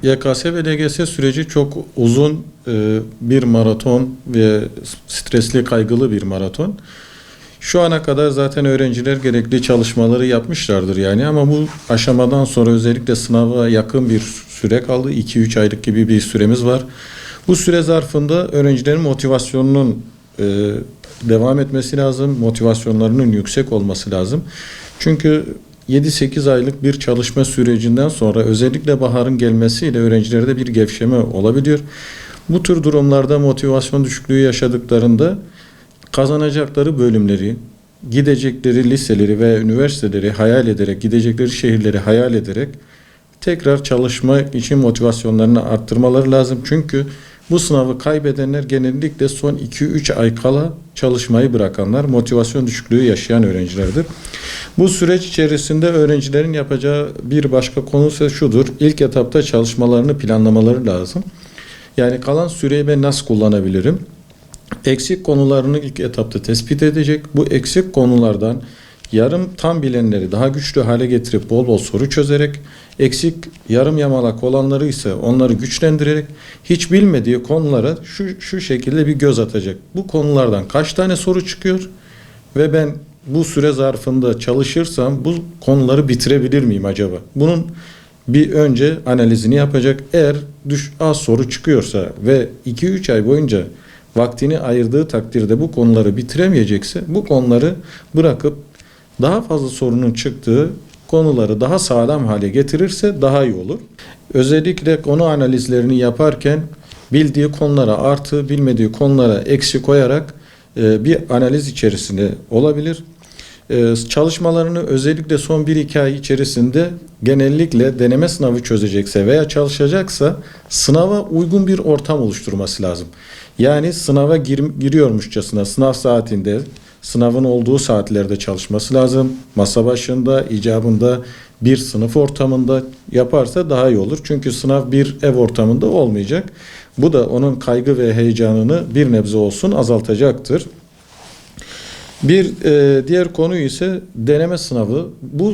YKS ve LGS süreci çok uzun bir maraton ve stresli, kaygılı bir maraton. Şu ana kadar zaten öğrenciler gerekli çalışmaları yapmışlardır yani, ama bu aşamadan sonra özellikle sınava yakın bir süre kaldı. 2-3 aylık gibi bir süremiz var. Bu süre zarfında öğrencilerin motivasyonunun devam etmesi lazım. Motivasyonlarının yüksek olması lazım. Çünkü 7-8 aylık bir çalışma sürecinden sonra özellikle baharın gelmesiyle öğrencilerde bir gevşeme olabiliyor. Bu tür durumlarda motivasyon düşüklüğü yaşadıklarında kazanacakları bölümleri, gidecekleri liseleri ve üniversiteleri hayal ederek, gidecekleri şehirleri hayal ederek tekrar çalışma için motivasyonlarını arttırmaları lazım. Çünkü bu sınavı kaybedenler genellikle son 2-3 ay kala çalışmayı bırakanlar, motivasyon düşüklüğü yaşayan öğrencilerdir. Bu süreç içerisinde öğrencilerin yapacağı bir başka konu ise şudur: İlk etapta çalışmalarını planlamaları lazım. Yani kalan süreyi ben nasıl kullanabilirim? Eksik konularını ilk etapta tespit edecek. Bu eksik konulardan yarım tam bilenleri daha güçlü hale getirip bol bol soru çözerek, eksik yarım yamalak olanları ise onları güçlendirerek hiç bilmediği konulara şu şekilde bir göz atacak. Bu konulardan kaç tane soru çıkıyor ve ben bu süre zarfında çalışırsam bu konuları bitirebilir miyim acaba? Bunun bir önce analizini yapacak. Eğer az soru çıkıyorsa ve 2-3 ay boyunca vaktini ayırdığı takdirde bu konuları bitiremeyecekse, bu konuları bırakıp daha fazla sorunun çıktığı konuları daha sağlam hale getirirse daha iyi olur. Özellikle konu analizlerini yaparken bildiği konulara artı, bilmediği konulara eksi koyarak bir analiz içerisinde olabilir. Çalışmalarını özellikle son 1-2 ay içerisinde genellikle deneme sınavı çözecekse veya çalışacaksa sınava uygun bir ortam oluşturması lazım. Yani sınava giriyormuşçasına sınav saatinde, sınavın olduğu saatlerde çalışması lazım. Masa başında, icabında bir sınıf ortamında yaparsa daha iyi olur. Çünkü sınav bir ev ortamında olmayacak. Bu da onun kaygı ve heyecanını bir nebze olsun azaltacaktır. Bir diğer konu ise deneme sınavı. Bu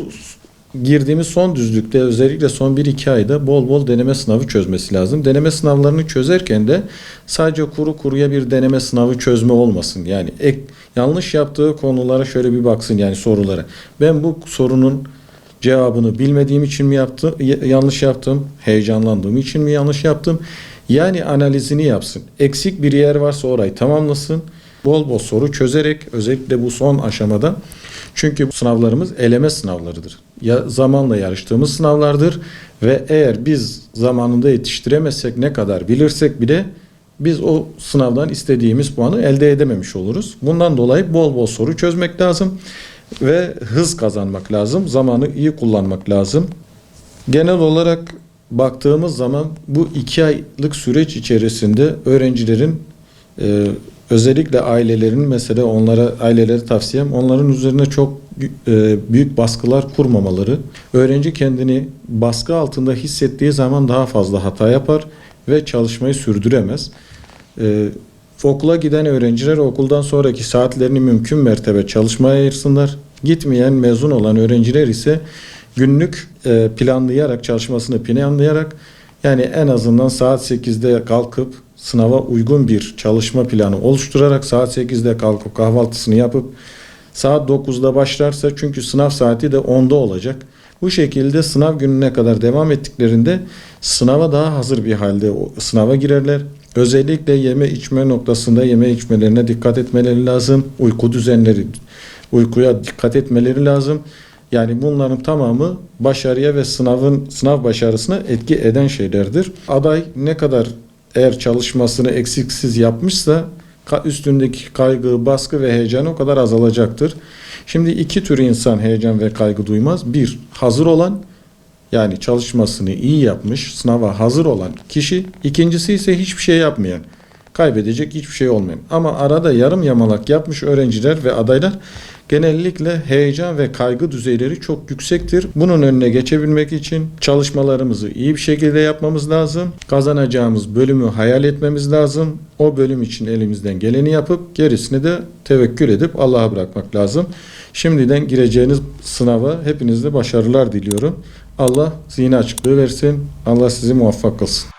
girdiğimiz son düzlükte özellikle son 1-2 ayda bol bol deneme sınavı çözmesi lazım. Deneme sınavlarını çözerken de sadece kuru kuruya bir deneme sınavı çözme olmasın. Yani yanlış yaptığı konulara şöyle bir baksın, yani sorulara. Ben bu sorunun cevabını bilmediğim için mi yanlış yaptım? Heyecanlandığım için mi yanlış yaptım? Yani analizini yapsın. Eksik bir yer varsa orayı tamamlasın. Bol bol soru çözerek, özellikle bu son aşamada, çünkü bu sınavlarımız eleme sınavlarıdır. Zamanla yarıştığımız sınavlardır ve eğer biz zamanında yetiştiremezsek, ne kadar bilirsek bile biz o sınavdan istediğimiz puanı elde edememiş oluruz. Bundan dolayı bol bol soru çözmek lazım ve hız kazanmak lazım. Zamanı iyi kullanmak lazım. Genel olarak baktığımız zaman bu 2 aylık süreç içerisinde öğrencilerin özellikle ailelerin, mesela ailelere tavsiyem, onların üzerine çok büyük baskılar kurmamaları. Öğrenci kendini baskı altında hissettiği zaman daha fazla hata yapar ve çalışmayı sürdüremez. Okula giden öğrenciler okuldan sonraki saatlerini mümkün mertebe çalışmaya ayırsınlar. Gitmeyen, mezun olan öğrenciler ise günlük planlayarak, çalışmasını planlayarak, yani en azından saat 8'de kalkıp sınava uygun bir çalışma planı oluşturarak saat 8'de kalkıp kahvaltısını yapıp saat 9'da başlarsa, çünkü sınav saati de 10'da olacak. Bu şekilde sınav gününe kadar devam ettiklerinde sınava daha hazır bir halde sınava girerler. Özellikle yeme içme noktasında yeme içmelerine dikkat etmeleri lazım. Uyku düzenleri, uykuya dikkat etmeleri lazım. Yani bunların tamamı başarıya ve sınav başarısına etki eden şeylerdir. Aday ne kadar eğer çalışmasını eksiksiz yapmışsa üstündeki kaygı, baskı ve heyecan o kadar azalacaktır. Şimdi iki tür insan heyecan ve kaygı duymaz. Bir, hazır olan, yani çalışmasını iyi yapmış, sınava hazır olan kişi. İkincisi ise hiçbir şey yapmayan, kaybedecek hiçbir şey olmayan. Ama arada yarım yamalak yapmış öğrenciler ve adaylar genellikle heyecan ve kaygı düzeyleri çok yüksektir. Bunun önüne geçebilmek için çalışmalarımızı iyi bir şekilde yapmamız lazım. Kazanacağımız bölümü hayal etmemiz lazım. O bölüm için elimizden geleni yapıp gerisini de tevekkül edip Allah'a bırakmak lazım. Şimdiden gireceğiniz sınava hepinize başarılar diliyorum. Allah zihin açıklığı versin. Allah sizi muvaffak kılsın.